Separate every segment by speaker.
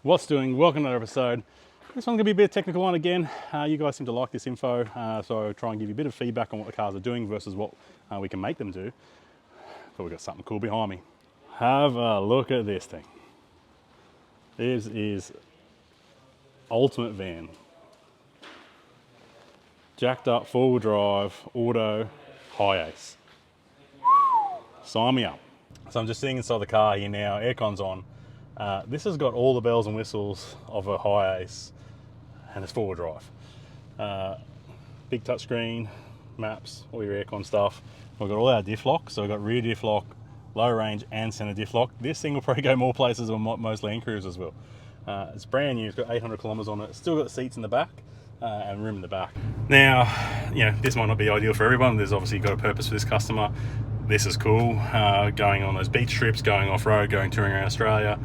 Speaker 1: What's doing? Welcome to another episode. This one's gonna be a bit of a technical one again. You guys seem to like this info, so I'll try and give you a bit of feedback on what the cars are doing versus what we can make them do. But we've got something cool behind me. Have a look at this thing. This is ultimate van. Jacked up, four-wheel drive, auto, Hiace. Sign me up. So I'm just sitting inside the car here now, aircon's on. This has got all the bells and whistles of a Hiace, and it's four-wheel drive. Big touchscreen, maps, all your aircon stuff. We've got all our diff lock, so we've got rear diff lock, low range and center diff lock. This thing will probably go more places than most Landcruisers will. It's brand new, it's got 800 kilometers on it. It's still got seats in the back and room in the back. Now, you know, this might not be ideal for everyone. There's obviously got a purpose for this customer. This is cool, going on those beach trips, going off-road, going touring around Australia.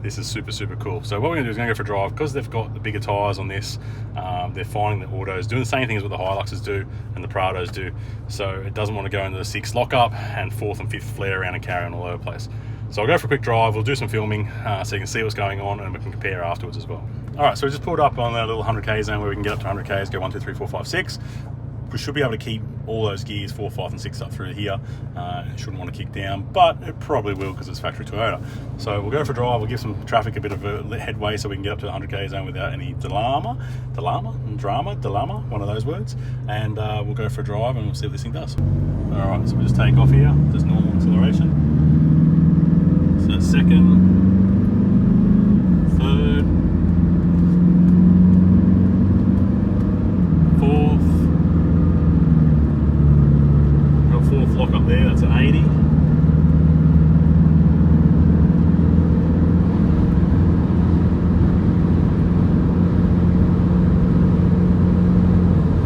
Speaker 1: This is super, super cool. So what we're gonna do is gonna go for a drive. Because they've got the bigger tires on this, they're finding the autos doing the same thing as what the Hiluxes do and the Prados do. So it doesn't want to go into the 6th lockup and 4th and 5th flare around and carry on all over the place. So I'll go for a quick drive, we'll do some filming so you can see what's going on and we can compare afterwards as well. All right, so we just pulled up on that little 100k zone where we can get up to 100k's, go 1, 2, 3, 4, 5, 6. We should be able to keep all those gears 4, 5 and 6 up through here. It shouldn't want to kick down, but it probably will because it's factory Toyota. So we'll go for a drive, we'll give some traffic a bit of a headway so we can get up to the 100k zone without any drama, one of those words. And we'll go for a drive and we'll see what this thing does. All right, so we'll just take off here, just normal acceleration. So that's 2nd, 3rd, 4th, got 4th lock up there, that's an 80.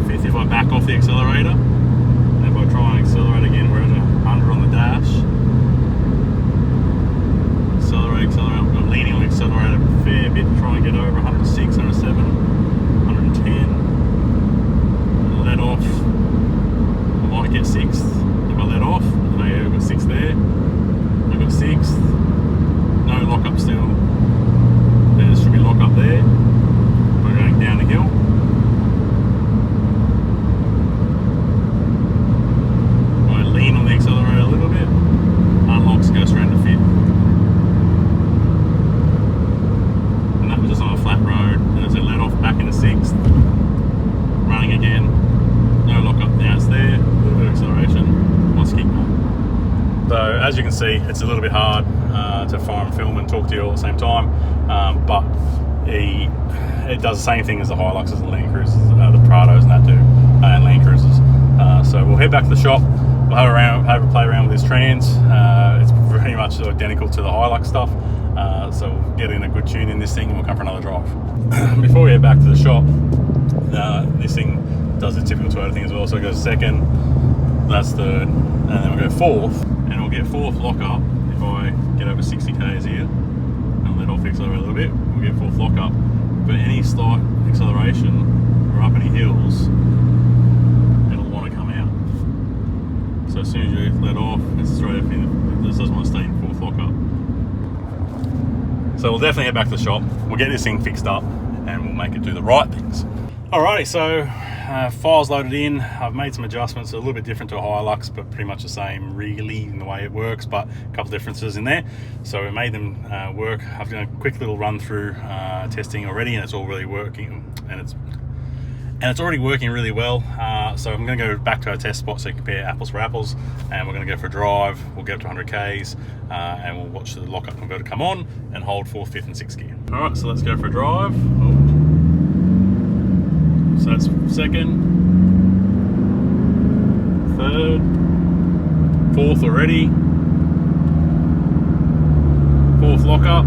Speaker 1: Fifth if I back off the accelerator, and if I try and accelerate again, we're at 100 on the dash. Accelerate, I'm leaning on the accelerator a fair bit to try and get over 106, 107, 110. Let off. I might get 6th if I let off. No, yeah, I've got 6th there. I've got 6th. No lock up still. There should be lock up there. We're going down the hill. I lean on the accelerator a little bit. Unlocks, go straight into 5th. Just on a flat road, and as I let off back into 6th, running again, no lock up, now it's there, a little bit of acceleration, let's keep going. So as you can see, it's a little bit hard to fire and film and talk to you all at the same time, but it does the same thing as the Hiluxes and Landcruisers, the Prados and that do, and Landcruisers. So we'll head back to the shop, we'll have a play around with this trans. It's pretty much identical to the Hilux stuff. So we'll get in a good tune in this thing and we'll come for another drive. Before we head back to the shop, this thing does the typical Toyota thing as well. So it goes 2nd, that's 3rd, and then we'll go 4th, and we'll get 4th lock up if I get over 60k's here and let off the accelerator a little bit. We'll get 4th lock up, but any slight acceleration or up any hills, it'll want to come out. So as soon as you let off, it's straight up in. This doesn't want to stay in 4th lock up. So we'll definitely head back to the shop, we'll get this thing fixed up and we'll make it do the right things. Alrighty, so files loaded in. I've made some adjustments, a little bit different to a Hilux, but pretty much the same really in the way it works, but a couple differences in there. So we made them work. I've done a quick little run through testing already, and it's all really working, and it's already working really well. So I'm going to go back to our test spot so you can compare apples for apples, and we're going to go for a drive. We'll get up to 100k's and we'll watch the lockup converter come on and hold 4th, 5th and 6th gear. All right, so let's go for a drive. So that's 2nd, 3rd, 4th already, 4th lockup.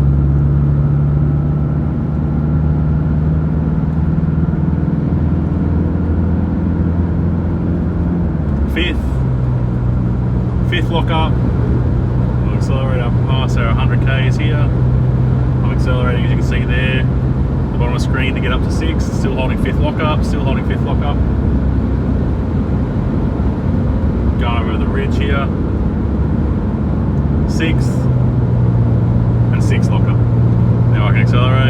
Speaker 1: 5th lock up. We'll accelerate up past our 100k's here. I'm accelerating, as you can see there, the bottom of the screen to get up to 6th. Still holding 5th lock up, still holding 5th lock up. Going over the ridge here. 6th and 6th lock up. Now I can accelerate.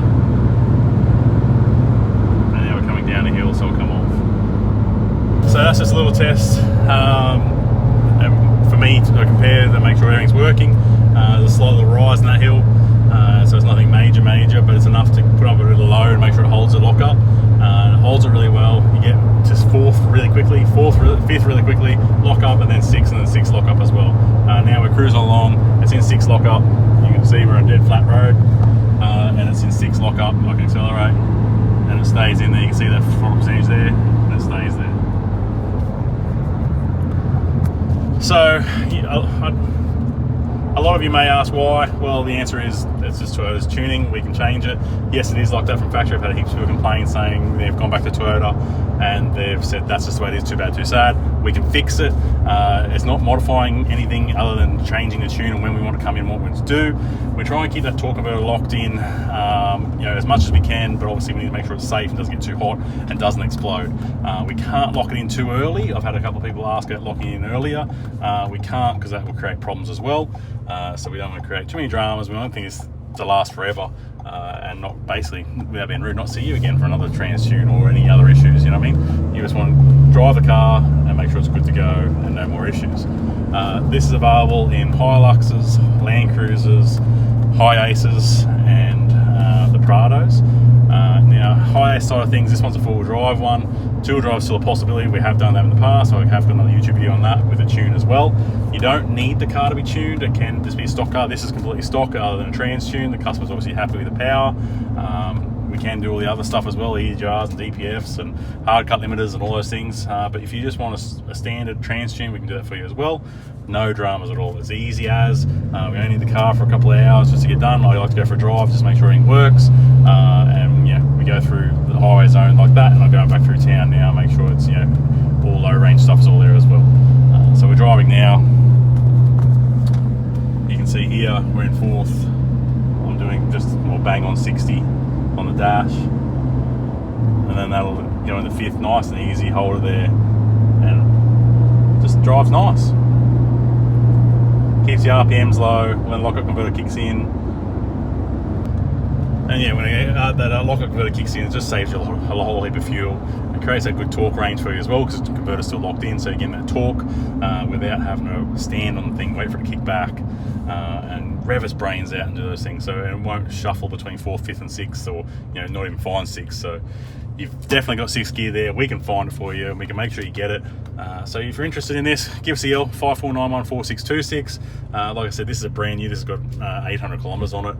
Speaker 1: and now we're coming down the hill, so it'll come off. So that's just a little test, and for me to compare to make sure everything's working. There's a slight little rise in that hill, so it's nothing major, but it's enough to put up a little low and make sure it holds the lock up. It holds it really well. You get just fourth really quickly, fifth really quickly, lock up, and then sixth, and then sixth lock up as well. Now we're cruising along. It's in sixth lock up. You can see we're on dead flat road, and it's in sixth lock up. I can accelerate, and it stays in there. You can see that throttle percentage there, and it stays there. So a lot of you may ask why. Well, the answer is it's just Toyota's tuning. We can change it. Yes, it is like that from factory. I've had heaps of people complain saying they've gone back to Toyota and they've said that's just the way it is, too bad, too sad. We can fix it. It's not modifying anything other than changing the tune and when we want to come in, what we want to do. We try and keep that torque converter locked in, as much as we can, but obviously we need to make sure it's safe and doesn't get too hot and doesn't explode. We can't lock it in too early. I've had a couple of people ask about locking in earlier. We can't, because that will create problems as well. So we don't want to create too many dramas. We don't think it's to last forever, and not basically, without being rude, not see you again for another trans tune or any other issues. You know what I mean? You just want to drive the car and make sure it's good to go and no more issues. This is available in Hiluxes, Landcruisers, Hiaces, and the Prados. Now, Hiace side of things, this one's a four-wheel drive one. Two-wheel drive is still a possibility. We have done that in the past, so I have got another YouTube video on that with a tune as well. You don't need the car to be tuned. It can just be a stock car. This is completely stock other than a trans tune. The customer's obviously happy with the power. We can do all the other stuff as well, EGRs and DPFs and hard cut limiters and all those things. But if you just want a standard trans tune, we can do that for you as well. No dramas at all. It's easy as. We only need the car for a couple of hours just to get done. I like to go for a drive, just make sure everything works. And yeah, we go through the highway zone like that, and I'm going back through town now, make sure it's, all low range stuff is all there as well. So we're driving now. You can see here we're in fourth. I'm doing just more bang on 60 on the dash, and then that'll go in the fifth, nice and easy, hold it there, and just drives nice. Keeps the RPMs low when the lockup converter kicks in. And yeah, when that lockup converter kicks in, it just saves you a whole heap of fuel. It creates a good torque range for you as well, because the converter's still locked in, so you're getting that torque without having to stand on the thing, wait for it to kick back, and rev its brains out and do those things, so it won't shuffle between fourth, fifth, and sixth, or not even find sixth. So you've definitely got sixth gear there. We can find it for you, and we can make sure you get it. So if you're interested in this, give us a yell, 54914626. Like I said, this is a brand new. This has got 800 kilometers on it.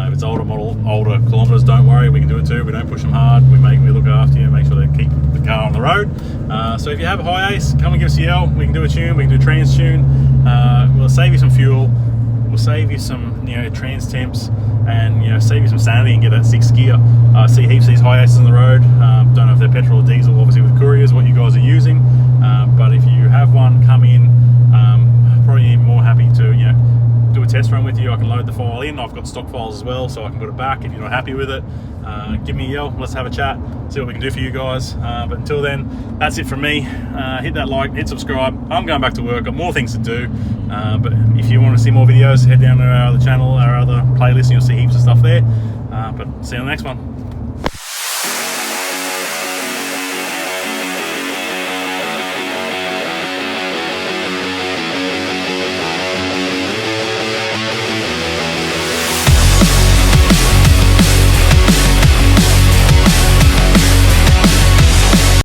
Speaker 1: If it's older kilometers, don't worry, we can do it too. We don't push them hard. We look after you, make sure they keep the car on the road. So if you have a Hiace, come and give us a yell. We can do a tune. We can do a trans tune. We'll save you some fuel. We'll save you some trans temps, and save you some sanity and get that sixth gear. I see heaps of these Hiaces on the road. Don't know if they're petrol or diesel, obviously with couriers, what you guys are using. But if you have one, come in. Probably even more happy to do a test run with you. I can load the file in. I've got stock files as well, so I can put it back if you're not happy with it. Give me a yell. Let's have a chat. See what we can do for you guys. But until then, that's it from me. Hit that like, hit subscribe. I'm going back to work. Got more things to do. But if you want to see more videos, head down to our other channel, our other playlist, and you'll see heaps of stuff there. But see you on the next one.